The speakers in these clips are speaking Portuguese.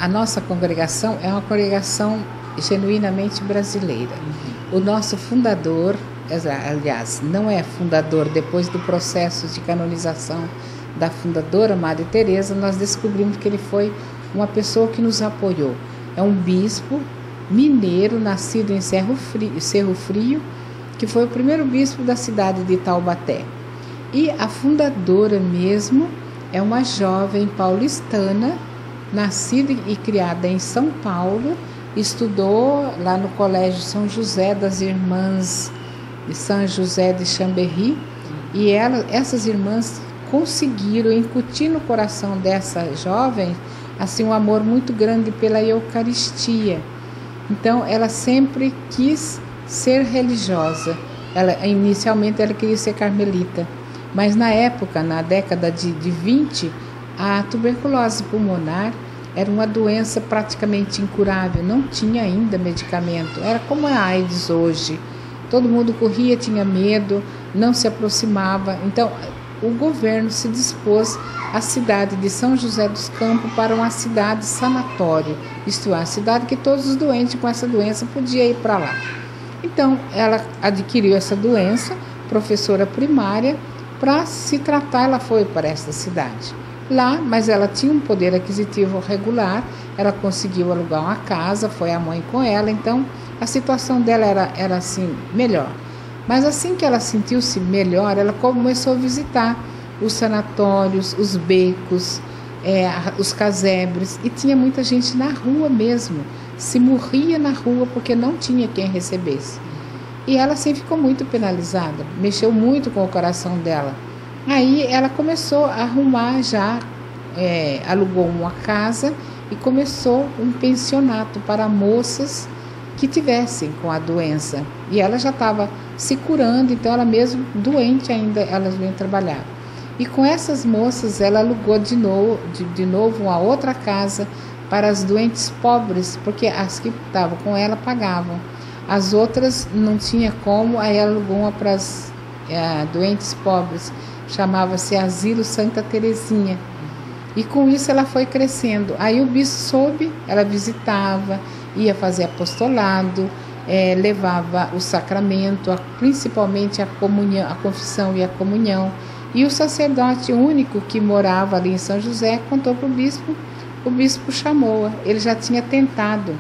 A nossa congregação é uma congregação genuinamente brasileira. O nosso fundador, aliás, não é fundador, depois do processo de canonização da fundadora Madre Teresa, nós descobrimos que ele foi uma pessoa que nos apoiou. É um bispo mineiro, nascido em Cerro Frio, que foi o primeiro bispo da cidade de Taubaté. E a fundadora mesmo é uma jovem paulistana, nascida e criada em São Paulo, estudou lá no Colégio São José das Irmãs de São José de Chambéry, e essas irmãs conseguiram incutir no coração dessa jovem assim um amor muito grande pela Eucaristia. Então ela sempre quis ser religiosa. Inicialmente ela queria ser carmelita, mas na época, na década de 20, a tuberculose pulmonar era uma doença praticamente incurável, não tinha ainda medicamento, era como a AIDS hoje. Todo mundo corria, tinha medo, não se aproximava. Então o governo se dispôs a cidade de São José dos Campos para uma cidade sanatório, isto é, a cidade que todos os doentes com essa doença podiam ir para lá. Então ela adquiriu essa doença, professora primária, para se tratar ela foi para essa cidade. Lá, mas ela tinha um poder aquisitivo regular, ela conseguiu alugar uma casa, foi a mãe com ela, então a situação dela era assim, melhor. Mas assim que ela sentiu-se melhor, ela começou a visitar os sanatórios, os becos, os casebres, e tinha muita gente na rua mesmo, se morria na rua porque não tinha quem recebesse. E ela assim ficou muito penalizada, mexeu muito com o coração dela. Aí ela começou a arrumar já, alugou uma casa e começou um pensionato para moças que tivessem com a doença. E ela já estava se curando, então ela mesmo doente ainda, elas vinham trabalhar. E com essas moças ela alugou de novo uma outra casa para as doentes pobres, porque as que estavam com ela pagavam. As outras não tinha como, aí ela alugou uma para as doentes pobres, chamava-se Asilo Santa Terezinha. E com isso ela foi crescendo. Aí o bispo soube, ela visitava, ia fazer apostolado, levava o sacramento, principalmente a comunhão, a confissão e a comunhão. E o sacerdote único que morava ali em São José contou para o bispo chamou-a. Ele já tinha tentado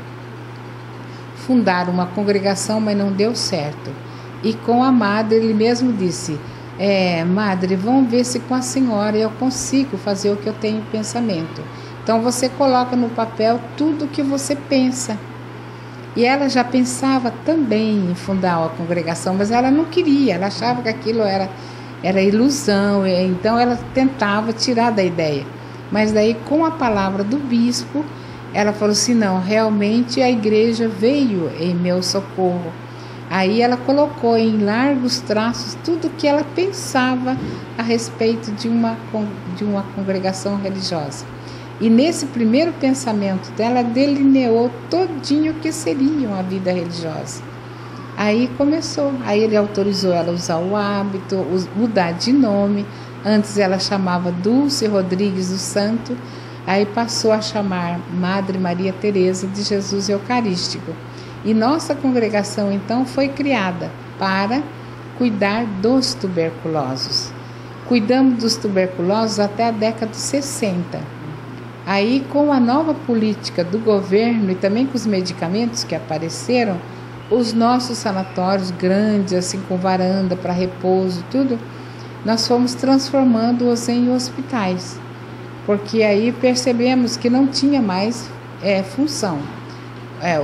fundar uma congregação, mas não deu certo. E com a madre, ele mesmo disse: madre, vamos ver se com a senhora eu consigo fazer o que eu tenho em pensamento. Então você coloca no papel tudo o que você pensa. E ela já pensava também em fundar uma congregação, mas ela não queria, ela achava que aquilo era ilusão, então ela tentava tirar da ideia. Mas daí, com a palavra do bispo, ela falou assim: não, realmente a igreja veio em meu socorro. Aí ela colocou em largos traços tudo o que ela pensava a respeito de uma congregação religiosa. E nesse primeiro pensamento dela, delineou todinho o que seria uma vida religiosa. Aí começou, aí ele autorizou ela a usar o hábito, mudar de nome. Antes ela chamava Dulce Rodrigues do Santo, aí passou a chamar Madre Maria Teresa de Jesus Eucarístico. E nossa congregação então foi criada para cuidar dos tuberculosos. Cuidamos dos tuberculosos até a década de 60. Aí, com a nova política do governo e também com os medicamentos que apareceram, os nossos sanatórios grandes, assim, com varanda para repouso, tudo, nós fomos transformando-os em hospitais, porque aí percebemos que não tinha mais função.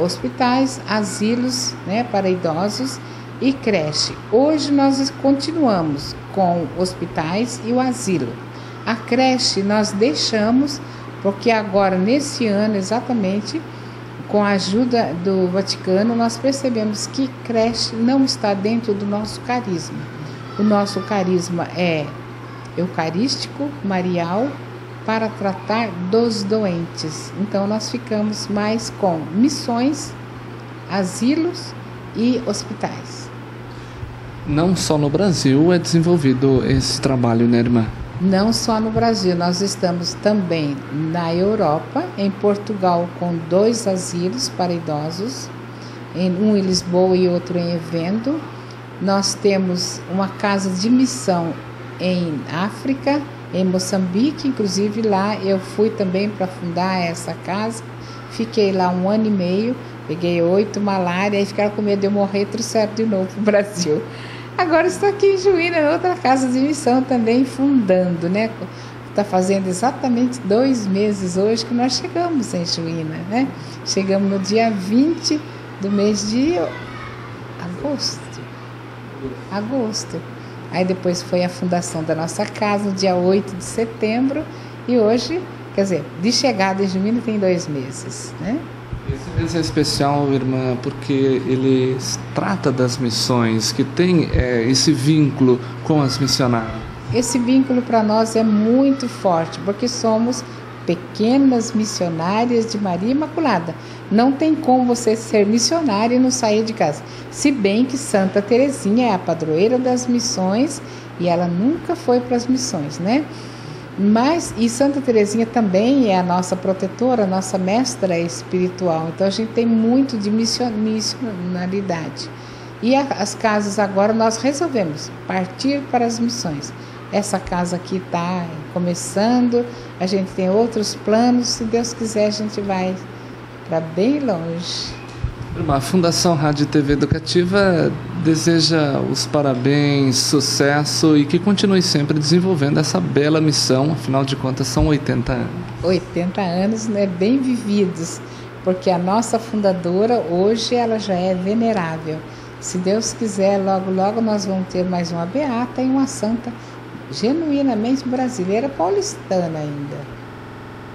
Hospitais, asilos, para idosos e creche. Hoje nós continuamos com hospitais e o asilo. A creche nós deixamos, porque agora, nesse ano exatamente, com a ajuda do Vaticano, nós percebemos que creche não está dentro do nosso carisma. O nosso carisma é eucarístico, marial, para tratar dos doentes. Então, nós ficamos mais com missões, asilos e hospitais. Não só no Brasil é desenvolvido esse trabalho, né, irmã? Não só no Brasil, nós estamos também na Europa, em Portugal, com 2 asilos para idosos, um em Lisboa e outro em Evendo. Nós temos uma casa de missão em África, em Moçambique, inclusive lá eu fui também para fundar essa casa. Fiquei lá 1 ano e meio, peguei 8 malária, e ficaram com medo de eu morrer, trouxeram de novo para o Brasil. Agora estou aqui em Juína, outra casa de missão também, fundando, né? Está fazendo exatamente 2 meses hoje que nós chegamos em Juína, né? Chegamos no dia 20 do mês de agosto. Aí depois foi a fundação da nossa casa, no dia 8 de setembro, e hoje, quer dizer, de chegada em Juína tem 2 meses, né? Esse mês é especial, irmã, porque ele trata das missões, que tem esse vínculo com as missionárias. Esse vínculo para nós é muito forte, porque somos pequenas missionárias de Maria Imaculada. Não tem como você ser missionária e não sair de casa. Se bem que Santa Teresinha é a padroeira das missões e ela nunca foi para as missões, né? E Santa Teresinha também é a nossa protetora, a nossa mestra espiritual. Então a gente tem muito de missionalidade. E as casas agora nós resolvemos partir para as missões. Essa casa aqui está começando, a gente tem outros planos, se Deus quiser a gente vai para bem longe. A Fundação Rádio e TV Educativa deseja os parabéns, sucesso e que continue sempre desenvolvendo essa bela missão, afinal de contas são 80 anos. 80 anos, né, bem vividos, porque a nossa fundadora hoje ela já é venerável. Se Deus quiser, logo logo nós vamos ter mais uma beata e uma santa genuinamente brasileira, paulistana ainda.